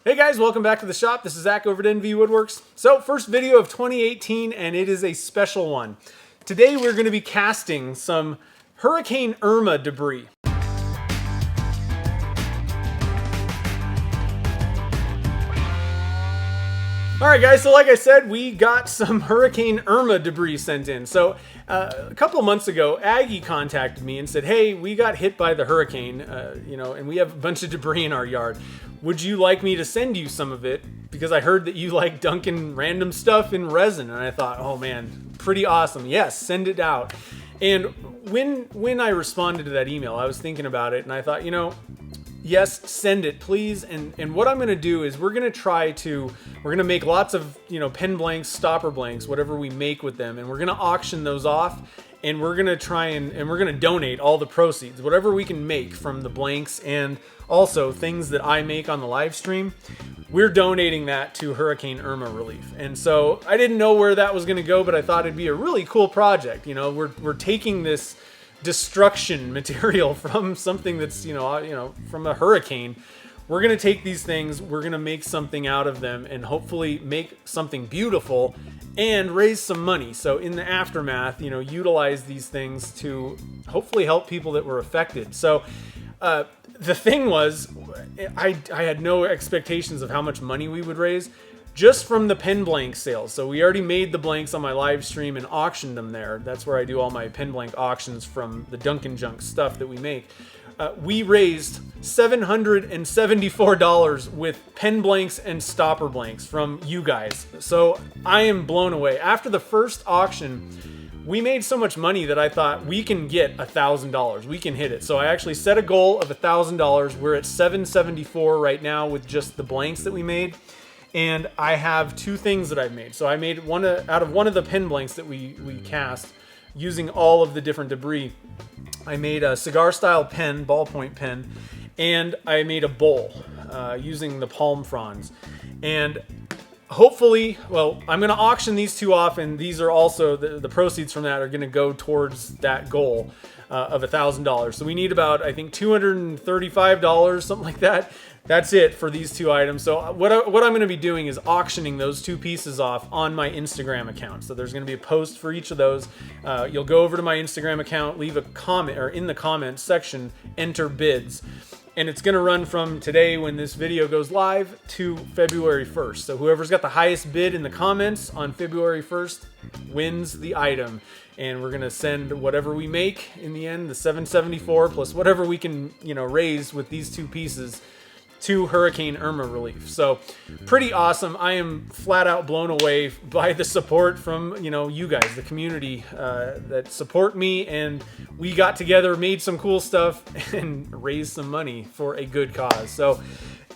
Hey guys, welcome back to the shop. This is Zach over at NV Woodworks. So, first video of 2018, and it is a special one. Today we're going to be casting some Hurricane Irma debris. Alright guys, so like I said, we got some Hurricane Irma debris sent in. So a couple of months ago, Aggie contacted me and said, hey, we got hit by the hurricane, and we have a bunch of debris in our yard. Would you like me to send you some of it? Because I heard that you like dunking random stuff in resin. And I thought, oh man, pretty awesome. Yes, send it out. And when I responded to that email, I was thinking about it and I thought, yes, send it, please. And what I'm going to do is we're going to make lots of, pen blanks, stopper blanks, whatever we make with them. And we're going to auction those off. And we're going to try and we're going to donate all the proceeds, whatever we can make from the blanks and also things that I make on the live stream. We're donating that to Hurricane Irma relief. And so I didn't know where that was going to go, but I thought it'd be a really cool project. We're taking this destruction material from something that's, from a hurricane. We're going to take these things, we're going to make something out of them and hopefully make something beautiful and raise some money. So in the aftermath, utilize these things to hopefully help people that were affected. So the thing was, I had no expectations of how much money we would raise just from the pen blank sales. So we already made the blanks on my live stream and auctioned them there. That's where I do all my pen blank auctions from the Dunkin junk stuff that we make. We raised $774 with pen blanks and stopper blanks from you guys. So I am blown away. After the first auction, we made so much money that I thought we can get $1,000. We can hit it. So I actually set a goal of $1,000. We're at $774 right now with just the blanks that we made. And I have two things that I've made. So I made one out of one of the pen blanks that we cast using all of the different debris. I made a cigar style pen, ballpoint pen, and I made a bowl using the palm fronds. And hopefully, I'm going to auction these two off, and these are also, the proceeds from that are going to go towards that goal of $1,000. So we need about, I think, $235, something like that. That's it for these two items. So what I'm going to be doing is auctioning those two pieces off on my Instagram account. So there's going to be a post for each of those. You'll go over to my Instagram account, leave a comment, or in the comments section, enter bids. And it's going to run from today when this video goes live to February 1st. So whoever's got the highest bid in the comments on February 1st wins the item. And we're going to send whatever we make in the end, the $774 plus whatever we can, raise with these two pieces to Hurricane Irma relief. So pretty awesome. I am flat out blown away by the support from, you guys, the community that support me, and we got together, made some cool stuff and raised some money for a good cause. So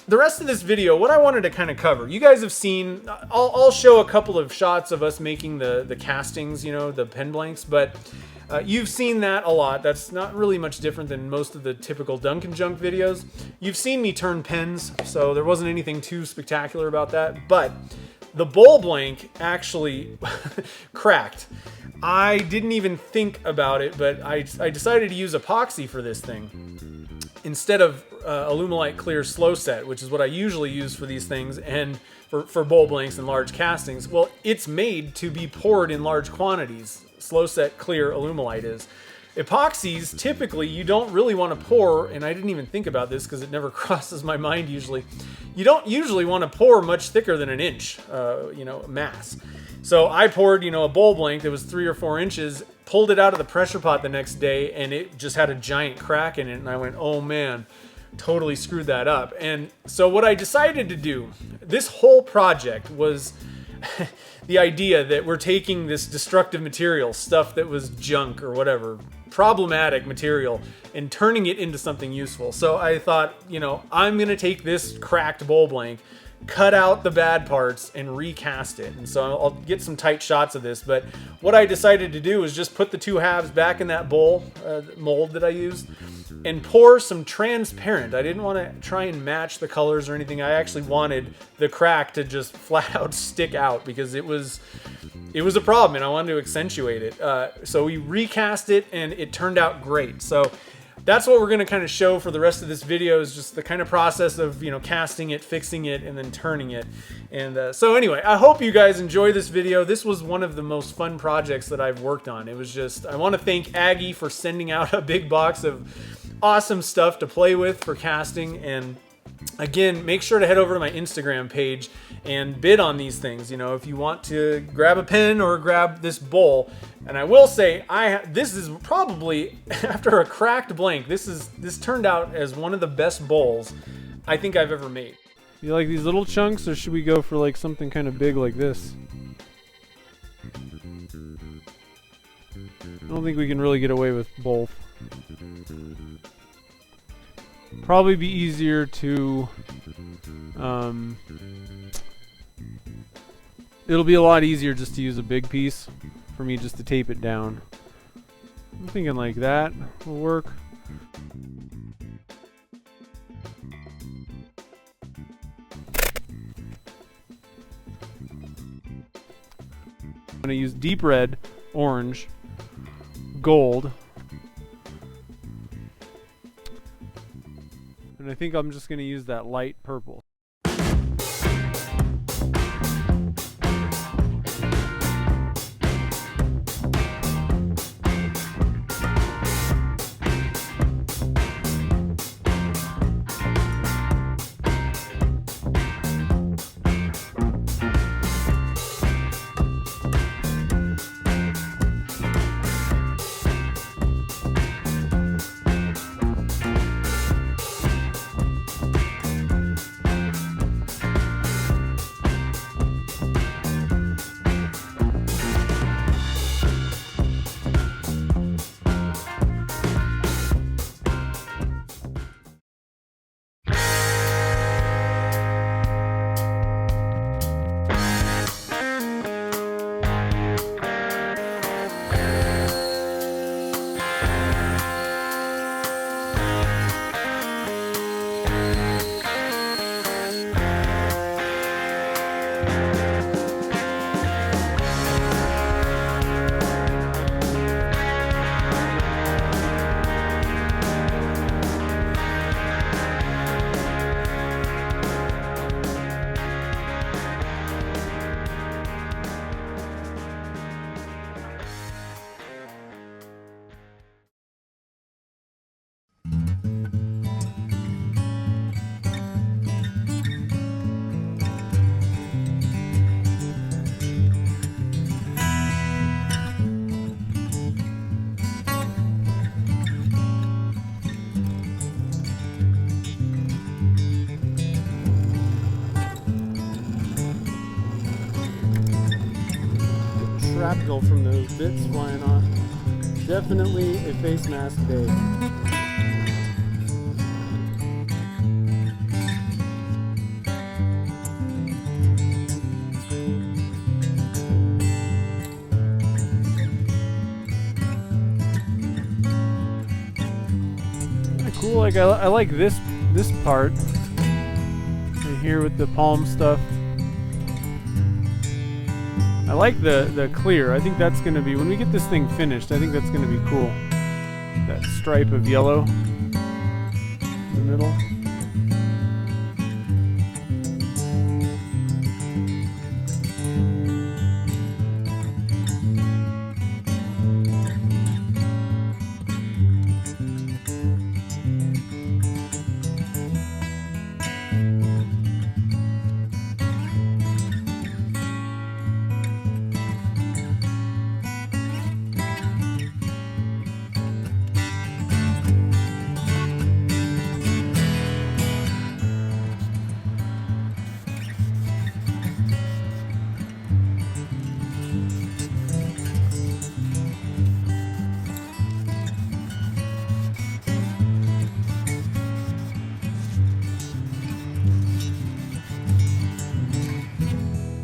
the rest of this video, what I wanted to kind of cover, you guys have seen, I'll show a couple of shots of us making the castings, the pen blanks, but you've seen that a lot. That's not really much different than most of the typical Dunkin junk videos. You've seen me turn pens, so there wasn't anything too spectacular about that. But the bowl blank actually cracked. I didn't even think about it, but I decided to use epoxy for this thing instead of Alumilite Clear Slow Set, which is what I usually use for these things and for bowl blanks and large castings. Well, it's made to be poured in large quantities. Slow Set Clear Alumilite is. Epoxies, typically, you don't really want to pour, and I didn't even think about this because it never crosses my mind usually. You don't usually want to pour much thicker than an inch, mass. So I poured, a bowl blank that was 3 or 4 inches, pulled it out of the pressure pot the next day, and it just had a giant crack in it, and I went, oh man, totally screwed that up. And so what I decided to do, this whole project was the idea that we're taking this destructive material, stuff that was junk or whatever, problematic material, and turning it into something useful. So I thought, I'm going to take this cracked bowl blank, cut out the bad parts, and recast it. And so I'll get some tight shots of this, but what I decided to do is just put the two halves back in that bowl mold that I used and pour some transparent. I didn't want to try and match the colors or anything. I actually wanted the crack to just flat out stick out because it was a problem and I wanted to accentuate it. So we recast it and it turned out great. So that's what we're going to kind of show for the rest of this video, is just the kind of process of, you know, casting it, fixing it, and then turning it. And so anyway, I hope you guys enjoy this video. This was one of the most fun projects that I've worked on. It was just, I want to thank Aggie for sending out a big box of awesome stuff to play with for casting. And again, make sure to head over to my Instagram page and bid on these things. You know, if you want to grab a pen or grab this bowl. And I will say, this is probably, after a cracked blank, this turned out as one of the best bowls I think I've ever made. You like these little chunks, or should we go for like something kind of big like this? I don't think we can really get away with both. Probably be easier to, it'll be a lot easier just to use a big piece for me just to tape it down. I'm thinking like that will work. I'm going to use deep red, orange, gold, and I think I'm just going to use that light purple. Shrapnel from those bits flying off. Definitely a face mask day. Cool. Like I like this part right here with the palm stuff. I like the clear. I think that's going to be, when we get this thing finished, I think that's going to be cool. That stripe of yellow in the middle.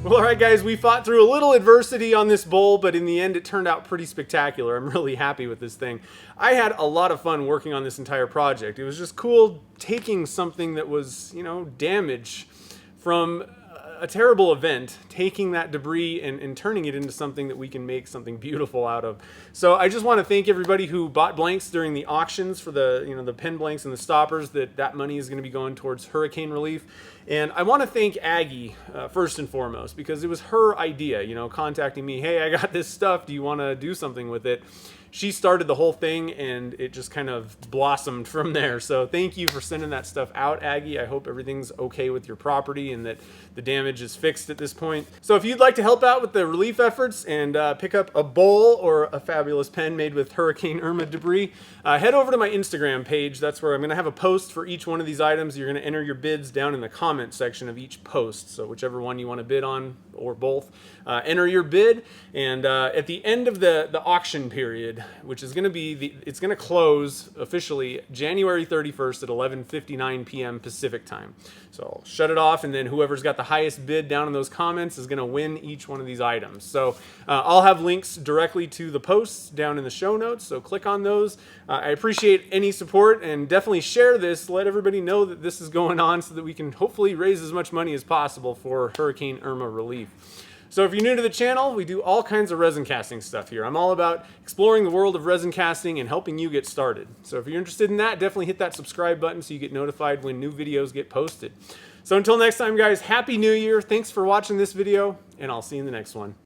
Well, all right, guys, we fought through a little adversity on this bowl, but in the end, it turned out pretty spectacular. I'm really happy with this thing. I had a lot of fun working on this entire project. It was just cool taking something that was, you know, damage from a terrible event, taking that debris and turning it into something that we can make something beautiful out of. So I just want to thank everybody who bought blanks during the auctions for the, the pen blanks and the stoppers. That money is going to be going towards hurricane relief. And I want to thank Aggie first and foremost, because it was her idea, contacting me. Hey, I got this stuff. Do you want to do something with it? She started the whole thing, and it just kind of blossomed from there. So thank you for sending that stuff out, Aggie. I hope everything's okay with your property and that the damage is fixed at this point. So if you'd like to help out with the relief efforts and pick up a bowl or a fabulous pen made with Hurricane Irma debris, head over to my Instagram page. That's where I'm going to have a post for each one of these items. You're going to enter your bids down in the comment section of each post. So whichever one you want to bid on, or both, enter your bid. And at the end of the auction period, which is going to be, it's going to close officially January 31st at 11:59 p.m. Pacific time. So I'll shut it off, and then whoever's got the highest bid down in those comments is going to win each one of these items. So I'll have links directly to the posts down in the show notes, so click on those. I appreciate any support, and definitely share this. Let everybody know that this is going on so that we can hopefully raise as much money as possible for Hurricane Irma relief. So if you're new to the channel, we do all kinds of resin casting stuff here. I'm all about exploring the world of resin casting and helping you get started. So if you're interested in that, definitely hit that subscribe button so you get notified when new videos get posted. So until next time, guys, Happy New Year. Thanks for watching this video, and I'll see you in the next one.